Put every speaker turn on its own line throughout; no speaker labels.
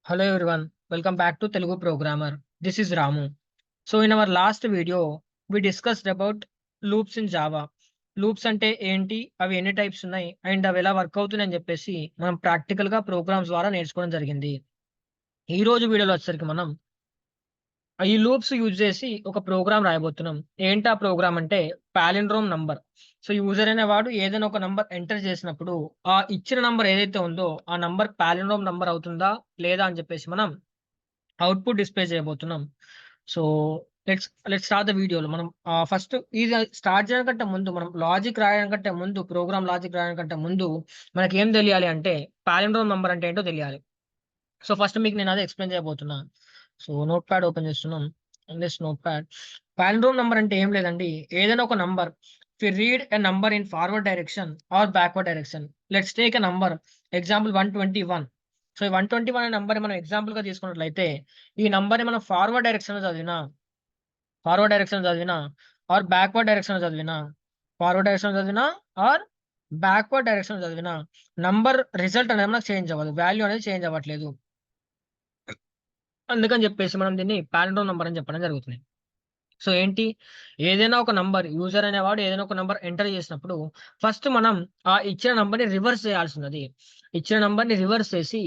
Hello everyone, welcome back to Telugu Programmer. This is Ramu. So in our last video, we discussed about loops in Java. Loops అంటే ఏంటి, అవి ఎన్ని types ఉన్నాయి and అవి ఎలా work అవుతున్నాయి అని చెప్పేసి మనం ప్రాక్టికల్ గా ప్రోగ్రామ్స్ ద్వారా నేర్చుకోవడం జరిగింది. ఈ రోజు వీడియోలో వచ్చేసరికి మనం ఈ లూప్స్ యూజ్ చేసి ఒక ప్రోగ్రామ్ రాయబోతున్నాం. ఏంటి ఆ ప్రోగ్రామ్ అంటే పాలిండ్రోమ్ నంబర్. సో యూజర్ అనేవాడు ఏదైనా ఒక నంబర్ ఎంటర్ చేసినప్పుడు ఆ ఇచ్చిన నంబర్ ఏదైతే ఉందో ఆ నంబర్ పాలిండ్రోమ్ నంబర్ అవుతుందా లేదా అని చెప్పేసి మనం అవుట్‌పుట్ డిస్‌ప్లే చేయబోతున్నాం. సో, లెట్స్ స్టార్ట్ ద వీడియోలో. మనం ఫస్ట్ ఇది స్టార్ట్ చేయడానికంటే ముందు, మనం లాజిక్ రాయడానికంటే ముందు, ప్రోగ్రామ్ లాజిక్ రాయడానికంటే ముందు మనకేం తెలియాలి అంటే పాలిండ్రోమ్ నంబర్ అంటే ఏంటో తెలియాలి. సో, ఫస్ట్ మీకు నేను అదే ఎక్స్‌ప్లెయిన్ చేయబోతున్నా. సో, నోట్‌ప్యాడ్ ఓపెన్ చేస్తున్నాం. In this notepad palindrome number అంటే ఏం లేదండి. ఏదైనా ఒక number, if you read a number in forward direction are backward direction. Let's take a number example 121. So, ఈ 121 అనే నంబర్‌ని మనం ఎగ్జాంపుల్‌గా తీసుకున్నట్లయితే, ఈ నంబర్‌ని మనం ఫార్వర్డ్ డైరెక్షన్‌లో చదివినా ఆర్ బ్యాక్వర్డ్ డైరెక్షన్‌లో చదివినా, ఫార్వర్డ్ డైరెక్షన్‌లో చదివినా ఆర్ బ్యాక్వర్డ్ డైరెక్షన్‌లో చదివినా నంబర్ రిజల్ట్ అనేది మనకు చేంజ్ అవ్వదు. వాల్యూ అనేది చేంజ్ అవ్వట్లేదు. అందుకని చెప్పేసి మనం దీన్ని పాలిండ్రోమ్ నంబర్ అని చెప్పడం జరుగుతుంది. సో ఏంటి? ఏదైనా ఒక నంబర్, యూజర్ అనేవాడు ఏదైనా ఒక నంబర్ ఎంటర్ చేసినప్పుడు ఫస్ట్ మనం ఆ ఇచ్చిన నంబర్‌ని రివర్స్ చేయాల్సున్నది. ఇచ్చిన నంబర్‌ని రివర్స్ చేసి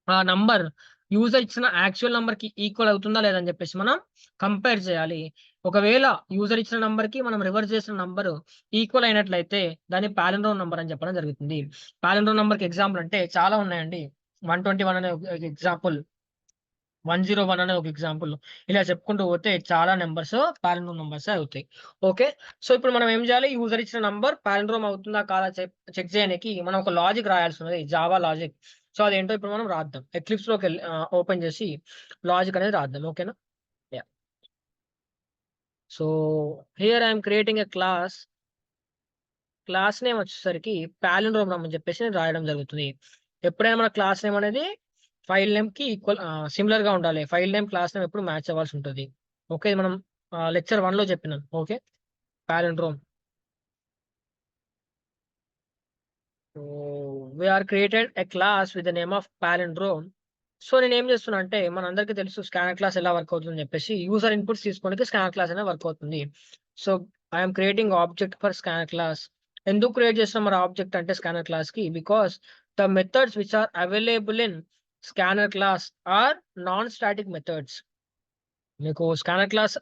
ఆ నంబర్ యూజర్ ఇచ్చిన యాక్చువల్ నంబర్‌కి ఈక్వల్ అవుతుందా లేదా అని చెప్పేసి మనం కంపేర్ చేయాలి. ఒకవేళ యూజర్ ఇచ్చిన నంబర్‌కి మనం రివర్స్ చేసిన నంబర్ ఈక్వల్ అయినట్లయితే దాన్ని పాలిండ్రోమ్ నంబర్ అని చెప్పడం జరుగుతుంది. పాలిండ్రోమ్ నంబర్‌కి ఎగ్జాంపుల్ అంటే చాలా ఉన్నాయండి. 121 అనే ఒక ఎగ్జాంపుల్. 101 అనే ఒక ఎగ్జాంపుల్. ఇలా చెప్పుకుంటూ పోతే చాలా నంబర్స్ పాలిండ్రోమ్ నంబర్సే అవుతాయి. ఓకే. సో, ఇప్పుడు మనం ఏం చేయాలి? యూజర్ ఇచ్చిన నంబర్ పాలిండ్రోమ్ అవుతుందా కాదా చెక్ చేయనికి మనం ఒక లాజిక్ రాయాల్సున్నది. Java logic. సో, అదేంటో ఇప్పుడు మనం రాద్దాం. ఎక్లిప్స్‌లోకెళ్ళి ఓపెన్ చేసి లాజిక్ అనేది రాద్దాం. ఓకేనా? Yeah! So, here I am creating a class. Class name వచ్చేసరికి పాలిండ్రోమ్ అని చెప్పేసి నేను రాయడం జరుగుతుంది. ఎప్పుడైనా మన క్లాస్ నేమ్ అనేది ఫైల్ నేమ్‌కి సిమిలర్‌గా ఉండాలి. ఫైల్ నేమ్, క్లాస్ నేమ్ ఎప్పుడు మ్యాచ్ అవ్వాల్సి ఉంటది. ఓకే. ఇది మనం లెక్చర్ 1లో చెప్పినాను. Okay. Palindrome. So, we are created a class with the name of palindrome. So, నేనేం చేస్తున్నా అంటే మనందరికీ తెలుసు స్కానర్ క్లాస్ ఎలా వర్క్ అవుతుందని చెప్పేసి యూజర్ ఇన్‌పుట్స్ తీసుకోనికి స్కానర్ క్లాస్ అనేది వర్క్ అవుతుంది. So, I am creating object for scanner class. ఎందుకు క్రియేట్ చేస్తున్నాం మరి ఆబ్జెక్ట్ అంటే స్కానర్ క్లాస్‌కి? Because the methods which are available in scanner class are non static methods. మీకు స్కానర్ క్లాస్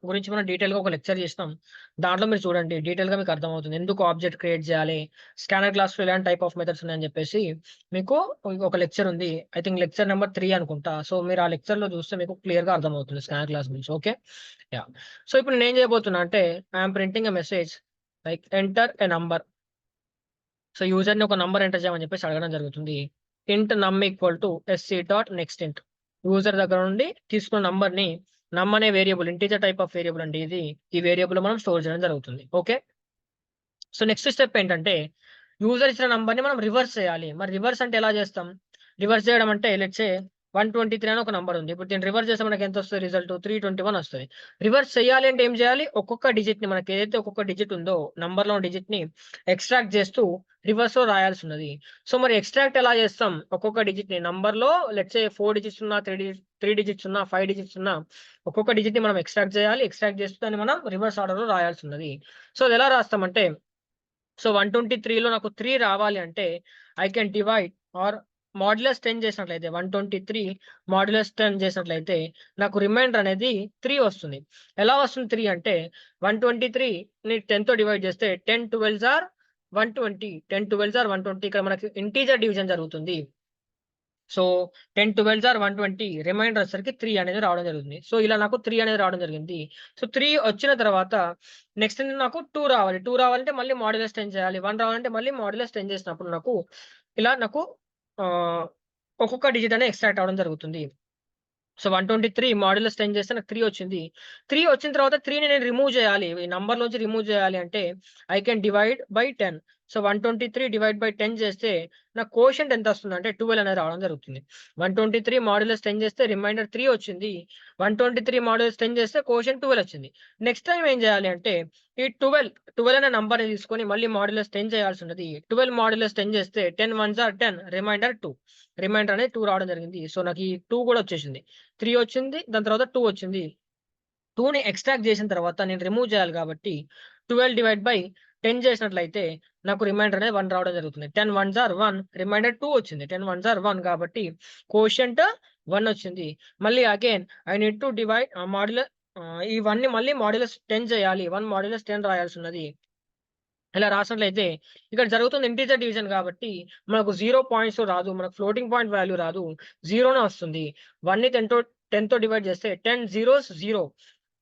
గురించి మనం డీటెయిల్‌గా ఒక లెక్చర్ చేసినాం. దాంట్లో మీరు చూడండి డీటెయిల్‌గా మీకు అర్థమవుతుంది. ఎందుకు ఆబ్జెక్ట్ క్రియేట్ చేయాలి? స్కానర్ క్లాస్‌లో ఎలాంటి టైప్ ఆఫ్ మెథడ్స్ ఉన్నాయని చెప్పేసి మీకు ఒక లెక్చర్ ఉంది. ఐ థింక్ లెక్చర్ నంబర్ 3 అనుకుంటా. సో, మీరు ఆ లెక్చర్‌లో చూస్తే మీకు క్లియర్‌గా అర్థమవుతుంది స్కానర్ క్లాస్ గురించి. ఓకే. యాహ్! సో, ఇప్పుడు నేనేం చేయబోతున్నా అంటే I am printing a message like enter a number. So, యూజర్‌ని ఒక నంబర్ ఎంటర్ చేయమని చెప్పేసి అడగడం జరుగుతుంది. Int num equal to SC dot next int. User దగ్గర నుండి తీసుకున్న నంబర్‌ని నమ్ అనే variable, integer type of variable అండి ఇది. ఈ వేరియబుల్‌లో మనం స్టోర్ చేయడం జరుగుతుంది. ఓకే. సో, నెక్స్ట్ స్టెప్ ఏంటంటే యూజర్ ఇచ్చిన నంబర్‌ని మనం రివర్స్ చేయాలి. మరి రివర్స్ అంటే ఎలా చేస్తాం? రివర్స్ చేయడం అంటే లెట్స్ సే 123 అని ఒక నంబర్ ఉంది. ఇప్పుడు దీన్ని రివర్స్ చేస్తే మనకి ఎంత వస్తది రిజల్ట్? 321 వస్తది. రివర్స్ చేయాలి అంటే ఏం చేయాలి? ఒక్కొక్క డిజిట్‌ని మనకి ఏదైతే ఒక్కొక్క డిజిట్ ఉందో నంబర్‌లోని డిజిట్‌ని ఎక్స్ట్రాక్ట్ చేస్తూ రివర్స్‌లో రాయాల్సున్నది. సో, మరి ఎక్స్ట్రాక్ట్ ఎలా చేస్తాం? ఒక్కొక్క డిజిట్‌ని నంబర్‌లో లెట్స్ సే 4 డిజిట్స్ ఉన్నా, 3 డిజిట్స్ ఉన్నా, 5 డిజిట్స్ ఉన్నా ఒక్కొక్క డిజిట్‌ని మనం ఎక్స్ట్రాక్ట్ చేయాలి. ఎక్స్ట్రాక్ట్ చేస్తూ దాన్ని మనం రివర్స్ ఆర్డర్‌లో రాయాల్సున్నది. సో, అదెలా రాస్తామంటే సో, 123లో నాకు 3 రావాలి అంటే I can divide or modulus 10 చేసినట్లయితే 123 మాడ్యులస్ 10 చేసినట్లయితే నాకు రిమైండర్ అనేది 3 వస్తుంది. ఎలా వస్తుంది 3 అంటే 123ని 10తో డివైడ్ చేస్తే 10 12s ఆర్ 120. 10 12s ఆర్ 120 ఇక్కడ మనకి ఇంటిజర్ డివిజన్ జరుగుతుంది. సో, 10 12s ఆర్ 120 రిమైండర్ వచ్చేసరికి 3 అనేది రావడం జరుగుతుంది. సో, ఇలా నాకు 3 అనేది రావడం జరిగింది. సో, 3 వచ్చిన తర్వాత నెక్స్ట్ నాకు 2 రావాలి. 2 రావాలంటే మళ్ళీ మాడ్యులస్ 10 చేయాలి. 1 రావాలంటే మళ్ళీ మాడ్యులస్ 10 చేసినప్పుడు ఇలా నాకు ఆహ్, ఒక్కొక్క డిజిట్ అనేది ఎక్స్ట్రాక్ట్ అవ్వడం జరుగుతుంది. సో, 123 మాడ్యులస్ 10 చేస్తే నాకు 3 వచ్చింది. 3 వచ్చిన తర్వాత 3ని నేను రిమూవ్ చేయాలి. ఈ నంబర్‌లోంచి రిమూవ్ చేయాలి అంటే I can divide by 10. So 123 divide by 10 చేస్తే నాకు కోషంట్ ఎంత వస్తుందంటే 12 అనేది రావడం జరుగుతుంది. 123 మాడ్యులస్ 10 చేస్తే రిమైండర్ 3 వచ్చింది. 123 మాడ్యులస్ 10 చేస్తే కోషంట్ 12 వచ్చింది. నెక్స్ట్ టైమ్ ఏం చేయాలి అంటే ఈ 12 అనే నంబర్‌ని తీసుకొని మళ్ళీ మాడ్యులస్ 10 చేయాల్సి ఉన్నది. 12 మాడ్యులస్ 10 చేస్తే 10 వన్స్ ఆర్ 10 రిమైండర్ 2. రిమైండర్ అనేది 2 రావడం జరిగింది. సో నాకు ఈ 2 కూడా వచ్చేసింది. 3 వచ్చింది. దాని తర్వాత 2 వచ్చింది. 2ని ఎక్స్ట్రాక్ట్ చేసిన తర్వాత నేను రిమూవ్ చేయాలి కాబట్టి 12 డివైడ్ బై 10 చేసినట్లయితే నాకు రిమైండర్ అనేది 1 రావడం జరుగుతుంది. 10 వన్స్ ఆర్ 1 రిమైండర్ 2 వచ్చింది. 10 వన్స్ ఆర్ 1 కాబట్టి కోషంట్ 1 వచ్చింది. మళ్ళీ again I need to divide ఇవన్నీ మళ్ళీ మాడ్యులస్ 10 చేయాలి. 1 మాడ్యులస్ 10 రాయాల్సి ఉన్నది. ఇలా రాసినట్లయితే ఇక్కడ జరుగుతుంది ఇంటిజర్ డివిజన్ కాబట్టి మనకు 0 పాయింట్స్ రాదు. మనకు ఫ్లోటింగ్ పాయింట్ వాల్యూ రాదు. 0నే వస్తుంది. 1ని 10తో డివైడ్ చేస్తే 10 జీరోస్ 0.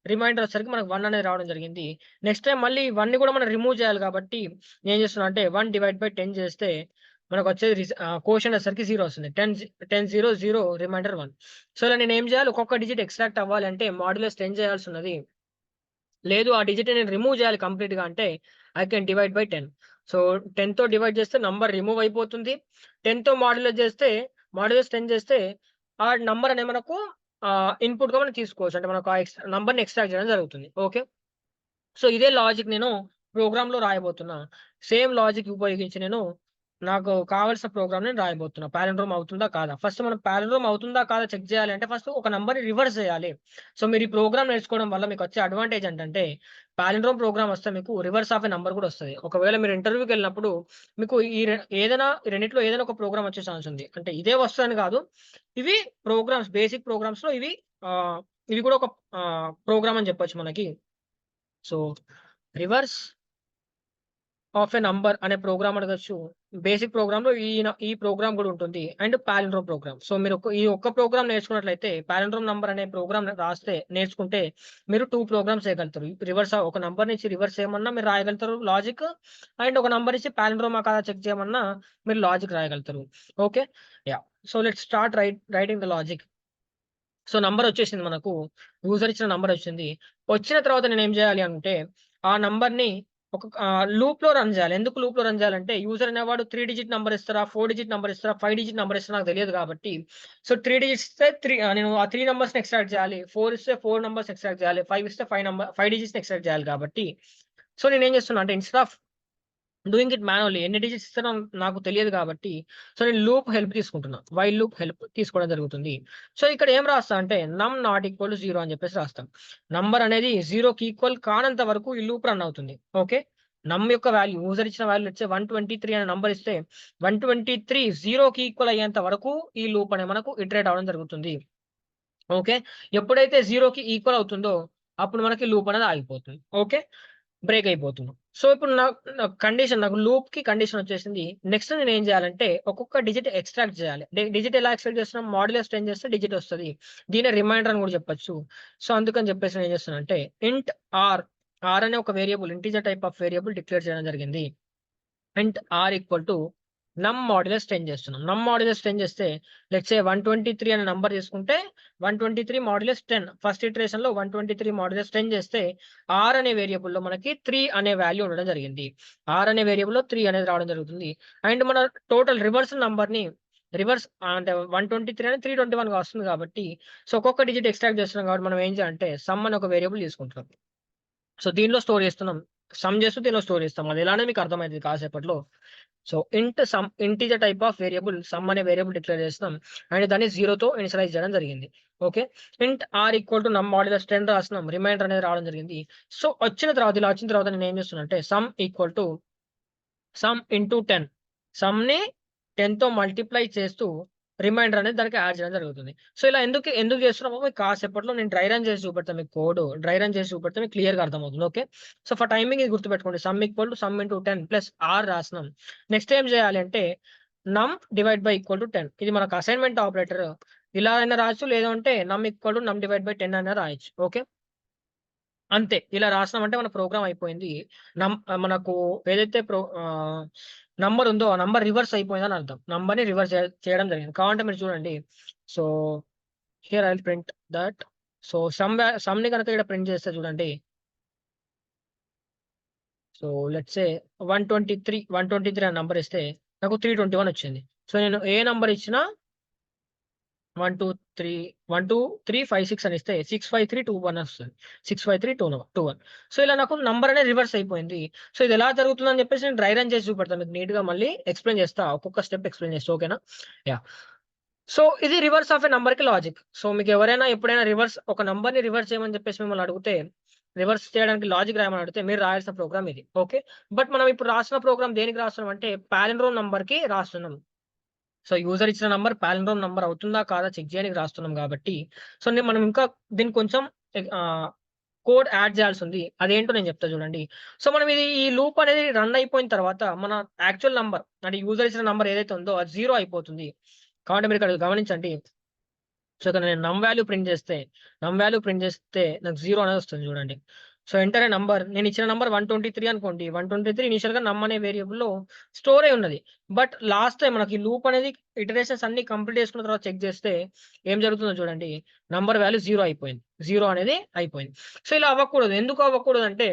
రిమైండర్ వచ్చేసరికి మనకు 1 అనేది రావడం జరిగింది. నెక్స్ట్ టైమ్ మళ్ళీ 1ని కూడా మనం రిమూవ్ చేయాలి కాబట్టి నేనేం చేస్తున్నా అంటే 1 డివైడ్ బై 10 చేస్తే మనకొచ్చేది కోషంట్ వచ్చేసరికి 0 వస్తుంది. 10 0 0 రిమైండర్ 1. సో ఇలా నేనేం చేయాలి ఒక్కొక్క డిజిట్ ఎక్స్ట్రాక్ట్ అవ్వాలి అంటే మాడ్యులస్ 10 చేయాల్సి ఉన్నది. లేదు ఆ డిజిట్ నేను రిమూవ్ చేయాలి కంప్లీట్‌గా అంటే I can divide by 10. So 10తో డివైడ్ చేస్తే నంబర్ రిమూవ్ అయిపోతుంది. 10తో మాడ్యులస్ 10 చేస్తే ఆ నంబర్ అనేది మనకు ఇన్‌పుట్‌గా మనం తీసుకోవచ్చు. అంటే మనకు ఆ నంబర్‌ని ఎక్స్ట్రాక్ట్ చేయడం జరుగుతుంది. ఓకే. సో ఇదే లాజిక్ నేను ప్రోగ్రామ్‌లో రాయబోతున్నా. సేమ్ లాజిక్ ఉపయోగించి నేను నాకు కావాల్సిన ప్రోగ్రామ్ నేను రాయబోతున్నా. పాలిండ్రోమ్ అవుతుందా కాదా? ఫస్ట్ మనం పాలిండ్రోమ్ అవుతుందా కాదా చెక్ చేయాలి అంటే ఫస్ట్ ఒక నంబర్‌ని రివర్స్ చేయాలి. సో మీరు ఈ ప్రోగ్రామ్ నేర్చుకోవడం వల్ల మీకొచ్చే అడ్వాంటేజ్ ఏంటంటే పాలిండ్రోమ్ ప్రోగ్రామ్ వస్తే మీకు రివర్స్ ఆఫ్ ఎ నంబర్ కూడా వస్తది. ఒకవేళ మీరు ఇంటర్వ్యూకెళ్ళినప్పుడు మీకు ఏదైనా ఈ రెండిట్లో ఏదైనా ఒక ప్రోగ్రామ్ వచ్చే ఛాన్స్ ఉంది. అంటే ఇదే వస్తదని కాదు. ఇవి ప్రోగ్రామ్స్ బేసిక్ ప్రోగ్రామ్స్‌లో ఇవి కూడా ఒక ప్రోగ్రామ్ అని చెప్పొచ్చు మనకి. So reverse of a number అనే ప్రోగ్రామ్ అడగొచ్చు. బేసిక్ ప్రోగ్రామ్‌లో ఈ ప్రోగ్రామ్ గూడా ఉంటుంది. And palindrome programme. సో మీరు ఈ ఒక్క ప్రోగ్రామ్ నేర్చుకున్నట్లయితే పాలిండ్రోమ్ నంబర్ అనే ప్రోగ్రామ్ నేర్చుకుంటే మీరు 2 ప్రోగ్రామ్స్ చేయగలుగుతారు. ఒక నంబర్ నుంచి రివర్స్ చేయమన్నా మీరు రాయగలుగుతారు లాజిక్. అండ్ ఒక నంబర్ ఇచ్చి పాలిండ్రోమా కాదా చెక్ చేయమన్నా మీరు లాజిక్ రాయగలుగుతారు. Okay. Yeah! So let's start writing the logic. So number వచ్చేసింది మనకు. యూజర్ ఇచ్చిన నంబర్ వచ్చింది. వచ్చిన తర్వాత నేనేం జేయాలి అంటే, ఆ నంబర్‌ని ఒక లూప్‌లో రన్ జేయాలి. ఎందుకు లూప్‌లో రన్ జేయాలంటే, యూజర్ అనేవాడు 3 డిజిట్ నంబర్ ఇస్తారా, 4 డిజిట్ నంబర్ ఇస్తారా, 5 డిజిట్ నంబర్ ఇస్తారా నాకు తెలియదు కాబట్టి, సో 3 డిజిట్స్ ఇస్తే నేను ఆ 3 నంబర్స్‌ని ఎక్స్ట్రాక్ట్ చేయాలి. 4 ఇస్తే 4 నంబర్స్ ఎక్స్ట్రాక్ట్ చేయాలి. 5 ఇస్తే 5 డిజిట్స్‌ని ఎక్స్ట్రాక్ట్ చేయాలి కాబట్టి, సో నేనేం చేస్తున్నా అంటే instead of doing it manually ఎన్ని డిజిట్స్ ఇస్తారో నాకు తెలియదు కాబట్టి, సో నేను లూప్ హెల్ప్ తీసుకుంటున్నా. వైల్ లూప్ హెల్ప్ తీసుకోవడం జరుగుతుంది. సో ఇక్కడ ఏం రాస్తా అంటే నమ్ నాట్ ఈక్వల్ టు 0 అని చెప్పేసి రాస్తాం. నంబర్ అనేది 0కి ఈక్వల్ కానంత వరకు ఈ లూప్ రన్ అవుతుంది. ఓకే. నమ్ యొక్క వాల్యూ యూజర్ ఇచ్చిన వాల్యూ లెట్స్ సే 123 అనే నంబర్ ఇస్తే 123 0కి ఈక్వల్ అయ్యేంత వరకు ఈ లూప్ అనేది మనకు ఇటరేట్ అవ్వడం జరుగుతుంది. ఓకే. ఎప్పుడైతే 0కి ఈక్వల్ అవుతుందో అప్పుడు మనకి లూప్ అనేది ఆగిపోతుంది. ఓకే. బ్రేక్ అయిపోతుంది. సో, ఇప్పుడు నాకు లూప్‌కి కండిషన్ వచ్చేసింది. నెక్స్ట్ నేనేం జేయాలంటే, ఒక్కొక్క డిజిట్ ఎక్స్ట్రాక్ట్ జేయాలి. డిజిట్ ఎలా ఎక్స్ట్రాక్ట్ చేస్తున్నాం? మాడ్యులస్ 10 చేస్తే డిజిట్ వస్తది. దీన్నే రిమైండర్ అని గూడా చెప్పొచ్చు. సో, అందుకని జెప్పేసి నేనేం చేస్తున్నానంటే, ఇంట్ ఆర్, ఆర్ అనే ఒక variable integer type of variable declare చేయడం జరిగింది. ఇంట్ are equal to num modulus 10 చేస్తున్నాం. నమ్ మాడ్యులస్ 10 చేస్తే లెట్స్ సే 123 అనే నంబర్ తీసుకుంటే 123 మాడ్యులస్ 10 ఫస్ట్ ఇటరేషన్‌లో 123 మాడ్యులస్ 10 చేస్తే ఆర్ అనే వేరియబుల్‌లో మనకి 3 అనే వాల్యూ ఉండడం జరిగింది. ఆర్ అనే వేరియబుల్‌లో 3 అనేది రావడం జరుగుతుంది. అండ్ మన టోటల్ అంటే 123 అనేది 321గా వస్తుంది కాబట్టి, సో ఒక్కొక్క డిజిట్ ఎక్స్ట్రాక్ట్ చేస్తున్నాం కాబట్టి మనం ఏం చేయాలంటే సమ్ అని ఒక వేరియబుల్ తీసుకుంటున్నాం. సో దీనిలో స్టోర్ చేస్తున్నాం. సమ్ చేస్తూ దీనిలో స్టోర్ చేస్తాం. అది ఎలానో మీకు అర్థమైతది కాసేపట్లో. సో ఇంట్ some integer type of variable some అనే వేరియబుల్ డిక్లేర్ చేస్తాం. అండ్ దాన్ని 0తో ఇనిషియలైజ్ చేయడం జరిగింది. ఓకే. ఇంట్ are equal to num modulus 10 రాస్తున్నాం. రిమైండర్ అనేది రావడం జరిగింది. సో ఇలా వచ్చిన తర్వాత నేను ఏం చేస్తున్నా అంటే sum equal to sum into 10. సమ్‌ని 10తో మల్టిప్లై చేస్తూ రిమైండర్ అనేది దానికి యాడ్ చేయడం జరుగుతుంది. సో ఇలా ఎందుకు చేస్తున్నామో మీకు కాసేపట్లో నేను డ్రై రన్ చేసి చూపెడతాను మీకు కోడ్. డ్రై రన్ చేసి చూపెడితే మీకు క్లియర్‌గా అర్థమవుతుంది. ఓకే. సో ఫర్ టైమింగ్ ఇది గుర్తుపెట్టుకోండి. Sum equal to sum into 10 plus R రాసినాం. నెక్స్ట్ ఏం చేయాలి అంటే నమ్ డివైడ్ బై ఈక్వల్ టు 10. ఇది మనకు అసైన్‌మెంట్ ఆపరేటర్. ఇలా అయినా రాయొచ్చు. లేదు అంటే నమ్ ఈక్వల్ టు నమ్ డివైడ్ బై 10 అయినా రాయొచ్చు. ఓకే. అంతే. ఇలా రాసినామంటే మన ప్రోగ్రామ్ అయిపోయింది. మనకు ఏదైతే నంబర్ ఉందో ఆ నంబర్ రివర్స్ అయిపోయిందని అర్థం. నంబర్‌ని రివర్స్ చేయడం జరిగింది. కావాలంటే మీరు చూడండి. So, here I will print that. So, సమ్‌ని గనక ఇక్కడ ప్రింట్ చేస్తే చూడండి. సో లెట్స్ సే 123 అనే నంబర్ ఇస్తే నాకు 321 వచ్చింది. సో నేను ఏ నంబర్ ఇచ్చినా 1 2 3 అని ఇస్తే 65321 వస్తుంది. 65321. సో ఇలా నాకు నంబర్ అనేది రివర్స్ అయిపోయింది. సో ఇది ఎలా జరుగుతుందని చెప్పేసి నేను డ్రై రన్ చేసి చూపెడతాను. మీకు నీట్‌గా మళ్ళీ ఎక్స్‌ప్లెయిన్ చేస్తా. ఒక్కొక్క స్టెప్ ఎక్స్‌ప్లెయిన్ చేస్తా. ఓకేనా? యాహ్! సో ఇది రివర్స్ ఆఫ్ ఎ నంబర్‌కి లాజిక్. సో మీకు ఎవరైనా ఎప్పుడైనా ఒక నంబర్‌ని రివర్స్ చేయమని చెప్పేసి మిమ్మల్ని అడిగితే, రివర్స్ చేయడానికి లాజిక్ రాయమని అడిగితే మీరు రాయాల్సిన ప్రోగ్రామ్ ఇది. ఓకే. బట్ మనం ఇప్పుడు రాసిన ప్రోగ్రామ్ దేనికి రాస్తున్నాం అంటే పాలిండ్రోమ్ నంబర్‌కి రాస్తున్నాం. సో యూజర్ ఇచ్చిన నంబర్ పాలిండ్రోమ్ నంబర్ అవుతుందా కాదా చెక్ చేయడానికి రాస్తున్నాం కాబట్టి, సో మనం ఇంకా దీనికి కొంచెం ఆహ్, కోడ్ యాడ్ చేయాల్సుంది. అదేంటో నేను చెప్తా చూడండి. సో మనం ఈ లూప్ అనేది రన్ అయిపోయిన తర్వాత మన యాక్చువల్ నంబర్ అంటే యూజర్ ఇచ్చిన నంబర్ ఏదైతే ఉందో అది 0 అయిపోతుంది. కాబట్టి మీరు ఇక్కడ గమనించండి. సో ఇక్కడ నేను నమ్ వాల్యూ ప్రింట్ చేస్తే నాకు 0 అనేది వస్తుంది చూడండి. సో ఎంటర్ ఏ నంబర్ నేను ఇచ్చిన నంబర్ 123 అనుకోండి. 123 ఇనిషియల్‌గా నమ్ అనే వేరియబుల్‌లో స్టోర్ అయ్యి ఉన్నది. బట్ లాస్ట్ టైమ్ మనకి లూప్ అనేది ఇటరేషన్స్ అన్నీ కంప్లీట్ చేసుకున్న తర్వాత చెక్ చేస్తే ఏం జరుగుతుందో చూడండి. నంబర్ వాల్యూ 0 అయిపోయింది. 0 అనేది అయిపోయింది. సో ఇలా అవ్వకూడదు. ఎందుకు అవ్వకూడదంటే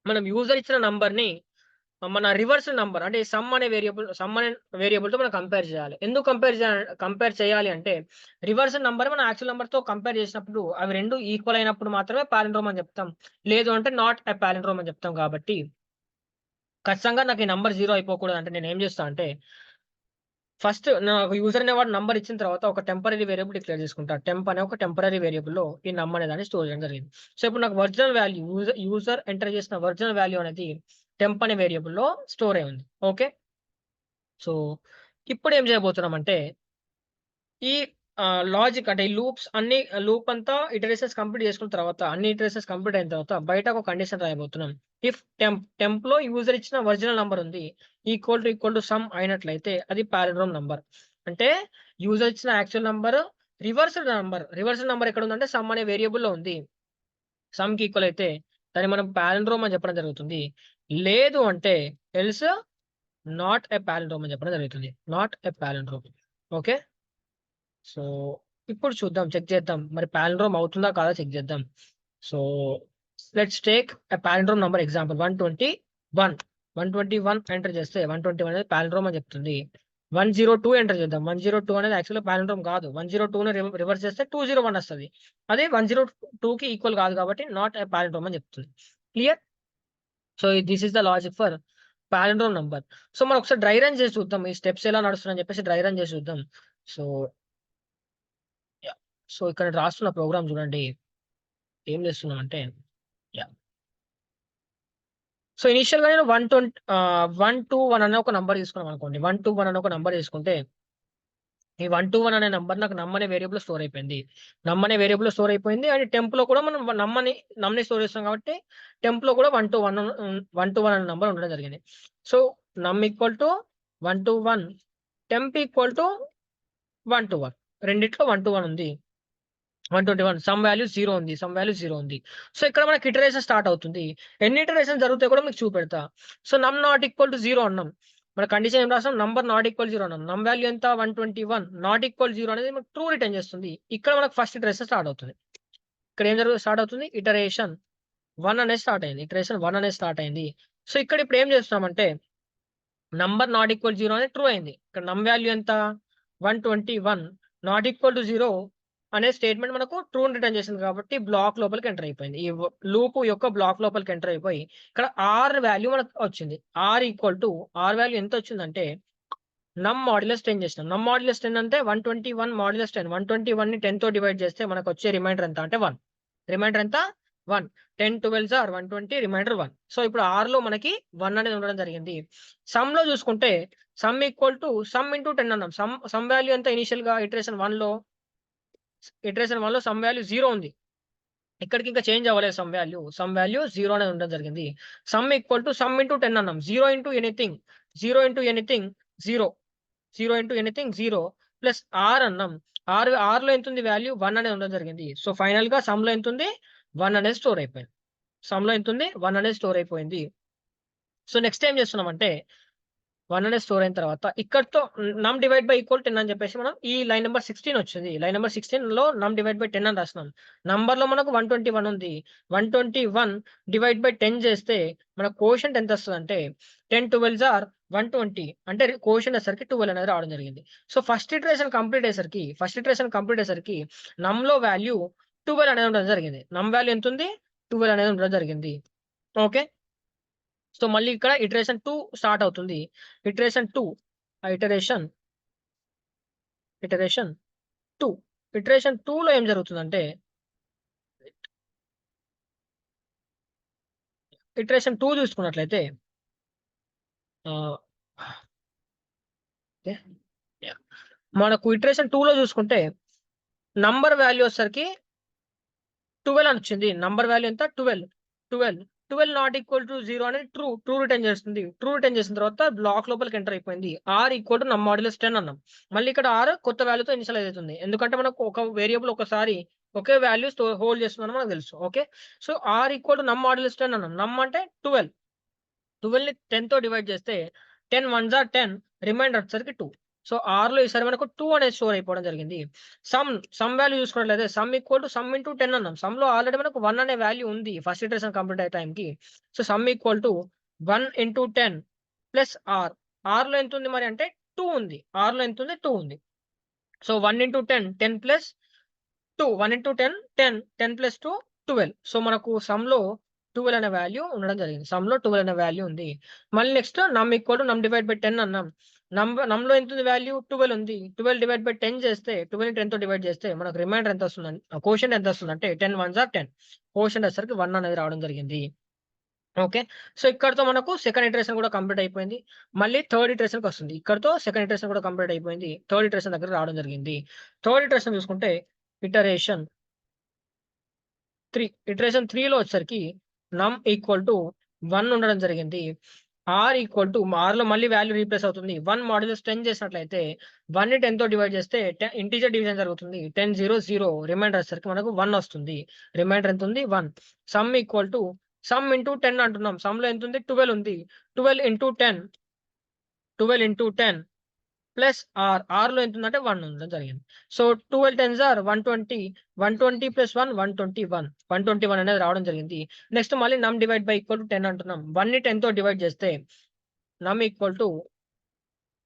మనం యూజర్ ఇచ్చిన నంబర్‌ని మన రివర్స్ నంబర్ అంటే సమ్ అనే వేరియబుల్‌తో మనం కంపేర్ చేయాలి. ఎందుకు కంపేర్ చేయాలి అంటే రివర్స్ నంబర్ మన యాక్చువల్ నంబర్‌తో కంపేర్ చేసినప్పుడు అవి 2 ఈక్వల్ అయినప్పుడు మాత్రమే పాలిండ్రోమ్ అని చెప్తాం. లేదు అంటే నాట్ ఎ పాలిండ్రోమ్ అని చెప్తాం కాబట్టి ఖచ్చితంగా నాకు ఈ నంబర్ 0 అయిపోకూడదంటే నేనేం చేస్తా అంటే ఫస్ట్ నాకు యూజర్ అనేవాడు నంబర్ ఇచ్చిన తర్వాత ఒక టెంపరరీ వేరియబుల్ డిక్లేర్ చేసుకుంటా. టెంప్ అనే ఒక టెంపరరీ వేరియబుల్‌లో ఈ నమ్ అనే దాన్ని స్టోర్ చేయడం జరిగింది. సో ఇప్పుడు నాకు ఒరిజినల్ వాల్యూ యూజర్ ఎంటర్ చేసిన ఒరిజినల్ వాల్యూ అనేది టెంప్ అనే వేరియబుల్‌లో స్టోర్ అయ్యి ఉంది. ఓకే. సో ఇప్పుడేం చేయబోతున్నామంటే ఈ లాజిక్ అంటే ఈ లూప్ అంతా ఇటరేషన్స్ కంప్లీట్ చేసుకున్న తర్వాత అన్ని ఇటరేషన్స్ కంప్లీట్ అయిన తర్వాత బయట ఒక కండిషన్ రాయబోతున్నాం. ఇఫ్ టెంప్‌లో యూజర్ ఇచ్చిన ఒరిజినల్ నంబర్ ఉంది. ఈక్వల్ టు సమ్ అయినట్లయితే అది పాలిండ్రోమ్ నంబర్. అంటే యూజర్ ఇచ్చిన యాక్చువల్ నంబర్ రివర్స్డ్ నంబర్ ఎక్కడ ఉందంటే సమ్ అనే వేరియబుల్‌లో ఉంది. సమ్‌కి ఈక్వల్ అయితే దాన్ని మనం పాలిండ్రోమ్ అని చెప్పడం జరుగుతుంది. లేదు అంటే ఎల్స్ నాట్ ఎ పాలిండ్రోమ్ అని చెప్పడం జరుగుతుంది. Not a palindrome. Okay. So, ఇప్పుడు చూద్దాం. చెక్ చేద్దాం. మరి పాలిండ్రోమ్ అవుతుందా కాదా చెక్ చేద్దాం. So, let's take a palindrome number example 121. 121 enter చేస్తే 121 అనేది పాలిండ్రోమ్ అని చెప్తుంది. 102 ఎంటర్ చేద్దాం. 102 అనేది యాక్చువల్‌గా పాలిండ్రోమ్ కాదు. 102ని రివర్స్ చేస్తే 201 వస్తది. అదే 102కి ఈక్వల్ కాదు కాబట్టి నాట్ ఎ పాలిండ్రోమ్ అని చెప్తుంది. Clear? So, this is the logic for palindrome number. So, మనం ఒకసారి డ్రై రన్ చేసి చూద్దాం. ఈ స్టెప్స్ ఎలా నడుస్తున్నాయని చెప్పేసి డ్రై రన్ చేసి చూద్దాం. So yeah! సో, ఇక్కడ రాస్తున్న ప్రోగ్రామ్ చూడండి. ఏం చేస్తున్నామంటే యాహ్! సో, ఇనీషియల్‌గా నేను 121 అనే ఒక నంబర్ తీసుకున్నామనుకోండి. 121 అనే ఒక నంబర్ తీసుకుంటే, ఈ 121 అనే నంబర్ నాకు నమ్ అనే వేరియబుల్‌లో స్టోర్ అయిపోయింది. నమ్ అనే వేరియబుల్‌లో స్టోర్ అయిపోయింది. అండ్ టెంప్‌లో కూడా మనం నమ్‌ని స్టోర్ చేస్తాం కాబట్టి, టెంప్‌లో కూడా 121 అనే నంబర్ ఉండడం జరిగింది. సో, నమ్ equal to 121, temp equal to 121 రెండిట్లో 121 ఉంది. 121 సమ్ వాల్యూ 0 ఉంది. సో, ఇక్కడ మనకి ఇటరేషన్ స్టార్ట్ అవుతుంది. ఎన్ని ఇటరేషన్స్ జరుగుతాయో కూడా మీకు చూపెడతా. సో, నమ్ నాట్ ఈక్వల్ టు 0 అన్నాం. మన కండిషన్ ఏం రాసాం? నంబర్ నాట్ ఈక్వల్ 0 అన్నాం. నమ్ వాల్యూ ఎంత? 121 నాట్ ఈక్వల్ 0 అనేది మనకు ట్రూ రిటర్న్ చేస్తుంది. ఇక్కడ మనకు ఫస్ట్ ఇటరేషన్ స్టార్ట్ అవుతుంది. ఇక్కడ ఏం స్టార్ట్ అవుతుంది? ఇటరేషన్ 1 అనేది స్టార్ట్ అయింది. సో, ఇక్కడ ఇప్పుడు ఏం చేస్తున్నామంటే నంబర్ నాట్ ఈక్వల్ 0 అనేది ట్రూ అయింది. ఇక్కడ నమ్ వాల్యూ ఎంత? 121 నాట్ ఈక్వల్ టు 0 అనే స్టేట్‌మెంట్ మనకు ట్రూని రిటర్న్ చేసింది కాబట్టి బ్లాక్ లోపలికి ఎంటర్ అయిపోయింది. లూప్ యొక్క బ్లాక్ లోపలికి ఎంటర్ అయిపోయి ఇక్కడ ఆర్ వాల్యూ మనకు వచ్చింది. ఆర్ వాల్యూ ఎంత వచ్చిందంటే నమ్ మాడ్యులస్ 10 చేసినాం. నమ్ మాడ్యులస్ 10 అంటే 121 మాడ్యులస్ 10. 121ని 10తో డివైడ్ చేస్తే మనకొచ్చే రిమైండర్ ఎంత అంటే 1. రిమైండర్ ఎంత? 1. 10 12s ఆర్ 120 రిమైండర్ 1. సో, ఇప్పుడు ఆర్‌లో మనకి 1 అనేది ఉండడం జరిగింది. సమ్‌లో చూసుకుంటే సమ్ ఇంటూ 10 అన్నాం. సమ్ వాల్యూ ఎంత ఇనీషియల్‌గా ఇటరేషన్ 1లో సమ్ వాల్యూ 0 ఉంది. ఇక్కడికి ఇంకా చేంజ్ అవ్వలేదు సమ్ వాల్యూ. 0 అనేది ఉండడం జరిగింది. సమ్ ఇంటూ 10 అన్నాం. 0 into anything 0. 0 into anything 0 plus r అన్నాం. ఆర్‌లో ఎంతుంది వాల్యూ 1 అనేది ఉండడం జరిగింది. సో, ఫైనల్‌గా సమ్‌లో ఎంతుంది? 1 అనేది స్టోర్ అయిపోయింది. 1 అనేది స్టోర్ అయిపోయింది. సో, నెక్స్ట్ ఏం చేస్తున్నామంటే 1 అనేది స్టోర్ అయిన తర్వాత ఇక్కడితో నమ్ డివైడ్ బై ఈక్వల్ 10 అని చెప్పేసి మనం ఈ లైన్ నెంబర్ 16 వచ్చింది. లైన్ నెంబర్ 16లో నమ్ డివైడ్ బై 10 అని రాస్తున్నాం. నంబర్‌లో మనకు 121 ఉంది. 121 డివైడ్ బై 10 చేస్తే మన కోషంట్ ఎంత వస్తదంటే 10 12s ఆర్ 120 అంటే కోషంట్ వచ్చేసరికి 12 అనేది రావడం జరిగింది. సో ఫస్ట్ ఇటరేషన్ కంప్లీట్ అయ్యేసరికి నమ్‌లో వాల్యూ 12 అనేది ఉండడం జరిగింది. నమ్ వాల్యూ ఎంత ఉంది? 12 అనేది ఉండడం జరిగింది. ఓకే. సో మళ్ళీ ఇక్కడ ఇటరేషన్ 2 స్టార్ట్ అవుతుంది. ఇటరేషన్ 2 ఇటరేషన్ 2 ఇటరేషన్ 2లో ఏం జరుగుతుందంటే ఇటరేషన్ 2 చూసుకున్నట్లయితే ఆహ్, ఓకే. యాహ్! మనకు ఇటరేషన్ 2లో చూసుకుంటే నంబర్ వాల్యూ వచ్చేసరికి 12 అని వచ్చింది. నంబర్ వాల్యూ ఎంత? 12. 12 నాట్ ఈక్వల్ టు 0 అనేది ట్రూ రిటర్న్ చేస్తుంది. ట్రూ రిటర్న్ చేసిన తర్వాత బ్లాక్ లోపలికి ఎంటర్ అయిపోయింది. Are equal to num modulus 10 అన్నాం. మళ్ళీ ఇక్కడ ఆర్ కొత్త వాల్యూతో ఇనిషియలైజ్ అవుతుంది. ఎందుకంటే మనకు ఒక వేరియబుల్ ఒకసారి ఒకే వాల్యూ హోల్డ్ చేస్తుందని మనకు తెలుసు. Okay. So r equal to num modulus 10 అన్నాం. నమ్ అంటే 12. 12ని 10తో డివైడ్ చేస్తే 10 వన్స్ ఆర్ 10 రిమైండర్ వచ్చేసరికి 2. సో ఆర్‌లో ఈసారి మనకు 2 అనేది స్టోర్ అయిపోవడం జరిగింది. సమ్ వాల్యూ చూసుకున్నట్లయితే some equal to sum into 10 అన్నాం. సమ్‌లో ఆల్రెడీ మనకు 1 అనే వాల్యూ ఉంది. ఫస్ట్ ఇటరేషన్ కంప్లీట్ అయ్యే టైంకి. So sum equal to 1 into 10 plus R. ఆర్‌లో ఎంత ఉంది మరి అంటే 2 ఉంది. ఆర్‌లో ఎంత ఉంది? 2 ఉంది. So 1 into 10 10 plus 2 1 into 10 10 10 plus 2 12. So మనకు సమ్‌లో 12 అనే వాల్యూ ఉండడం జరిగింది. సమ్‌లో 12 అనే వాల్యూ ఉంది. మళ్ళీ నెక్స్ట్ నమ్ ఈక్వల్ టు నమ్ డివైడ్ బై 10 అన్నాం. నమ్‌లో ఎంత ఉంది వాల్యూ? 12 ఉంది. 12 డివైడ్ బై 10 చేస్తే 12ని 10తో డివైడ్ చేస్తే మనకు రిమైండర్ ఎంత వస్తుందంటే కోషంట్ ఎంత వస్తుందంటే 10 వన్స్ ఆర్ 10. కోషంట్ వచ్చేసరికి 1 అనేది రావడం జరిగింది. ఓకే. సో ఇక్కడితో మనకు సెకండ్ ఇటరేషన్ కూడా కంప్లీట్ అయిపోయింది. మళ్ళీ థర్డ్ ఇటరేషన్‌కొస్తుంది. ఇక్కడితో సెకండ్ ఇటరేషన్ కూడా కంప్లీట్ అయిపోయింది. థర్డ్ ఇటరేషన్ దగ్గరికి రావడం జరిగింది. థర్డ్ ఇటరేషన్ చూసుకుంటే ఇటరేషన్ 3 ఇటరేషన్ 3లో వచ్చేసరికి నమ్ ఈక్వల్ టు 1 ఉండడం జరిగింది. ఆర్ ఈక్వల్ టు ఆర్‌లో మళ్ళీ వాల్యూ రీప్లేస్ అవుతుంది. 1 మాడ్యులస్ 10 చేసినట్లయితే 1ని 10తో డివైడ్ చేస్తే ఇంటిజర్ డివిజన్ జరుగుతుంది. 10 0 0 రిమైండర్ వచ్చేసరికి మనకు 1 వస్తుంది. రిమైండర్ ఎంత ఉంది? 1. Some equal to sum into 10 అంటున్నాం. సమ్‌లో ఎంత ఉంది? 12 ఉంది. 12 ఇంటూ 10 12 ఇంటూ 10 ప్లస్ ఆర్‌లో ఎంతుందంటే 1 ఉండడం జరిగింది. So 12 tens are 120. 120 ప్లస్ 1 121. 121 అనేది రావడం జరిగింది. నెక్స్ట్ మళ్ళీ నమ్ డివైడ్ బై ఈక్వల్ టు 10 అంటున్నాం. 1ని 10తో డివైడ్ చేస్తే నమ్ ఈక్వల్ టు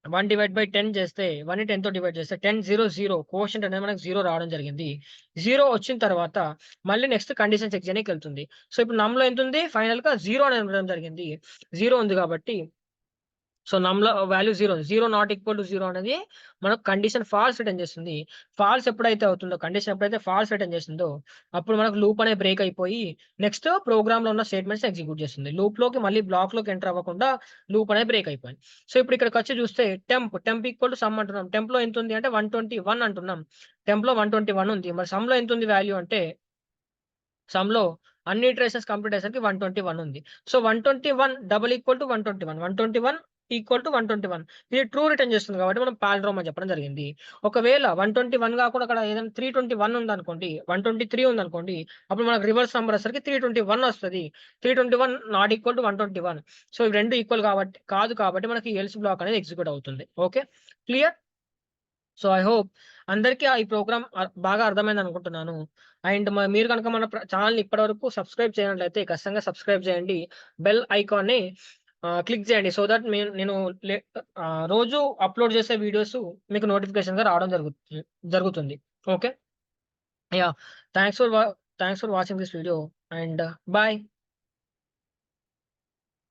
1 డివైడ్ బై 10 చేస్తే 1ని 10తో డివైడ్ చేస్తే 10 0 0 కోషంట్ అనేది మనకు 0 రావడం జరిగింది. 0 వచ్చిన తర్వాత మళ్ళీ నెక్స్ట్ కండిషన్ చెక్ చేయనీకెళ్తుంది. సో ఇప్పుడు నమ్‌లో ఎంతుంది? ఫైనల్‌గా 0 అనేది ఉండడం జరిగింది. 0 ఉంది కాబట్టి సో నమ్‌లో వాల్యూ 0 ఉంది. 0 నాట్ ఈక్వల్ టు 0 అనేది మనకు కండిషన్ ఫాల్స్ రిటర్న్ చేస్తుంది. ఫాల్స్ ఎప్పుడైతే అవుతుందో కండిషన్ ఎప్పుడైతే ఫాల్స్ రిటర్న్ చేస్తుందో అప్పుడు మనకు లూప్ అనేది బ్రేక్ అయిపోయి నెక్స్ట్ ప్రోగ్రామ్‌లో ఉన్న స్టేట్మెంట్స్ ఎగ్జిక్యూట్ చేస్తుంది. లూప్‌లోకి మళ్ళీ బ్లాక్‌లోకి ఎంటర్ అవ్వకుండా లూప్ అనేది బ్రేక్ అయిపోయింది. సో ఇప్పుడు ఇక్కడికొచ్చి చూస్తే టెంప్ ఈక్వల్ టు సమ్ అంటున్నాం. టెంప్‌లో ఎంత ఉంది అంటే 121 అంటున్నాం. టెంప్‌లో 121 ఉంది. మరి సమ్‌లో ఎంత ఉంది వాల్యూ అంటే సమ్‌లో అన్ని ఇటరేషన్స్ కంప్లీట్ అయ్యేసరికి 121 ఉంది. So 121 double equal to 121. 121 equal to 121. ఇది ట్రూ రిటర్న్ చేస్తుంది కాబట్టి మనం పాల్రోమ్ అని చెప్పడం జరిగింది. ఒకవేళ 121 కాకుండా అక్కడ ఏదైనా 321 ఉందనుకోండి, 123 ఉందనుకోండి, అప్పుడు మనకు రివర్స్ నంబర్ వచ్చేసరికి 321 వస్తది. 321 నాట్ ఈక్వల్ టు 121. సో ఇవి 2 ఈక్వల్ కాబట్టి మనకి ఎల్స్ బ్లాక్ అనేది ఎగ్జిక్యూట్ అవుతుంది. Okay. Clear? So I hope అందరికీ ఈ ప్రోగ్రామ్ బాగా అర్థమైందనుకుంటున్నాను. అండ్ మీరు గనుక మన ఛానెల్‌ని ఇప్పటివరకు సబ్స్క్రైబ్ చేయనట్లయితే ఖచ్చితంగా సబ్స్క్రైబ్ చేయండి. బెల్ ఐకాన్‌ని క్లిక్ చేయండి. సో థట్ నేను రోజు అప్‌లోడ్ చేసే వీడియోస్ మీకు నోటిఫికేషన్‌గా రావడం జరుగుతుంది. Okay. Yeah! Thanks for watching this video and by.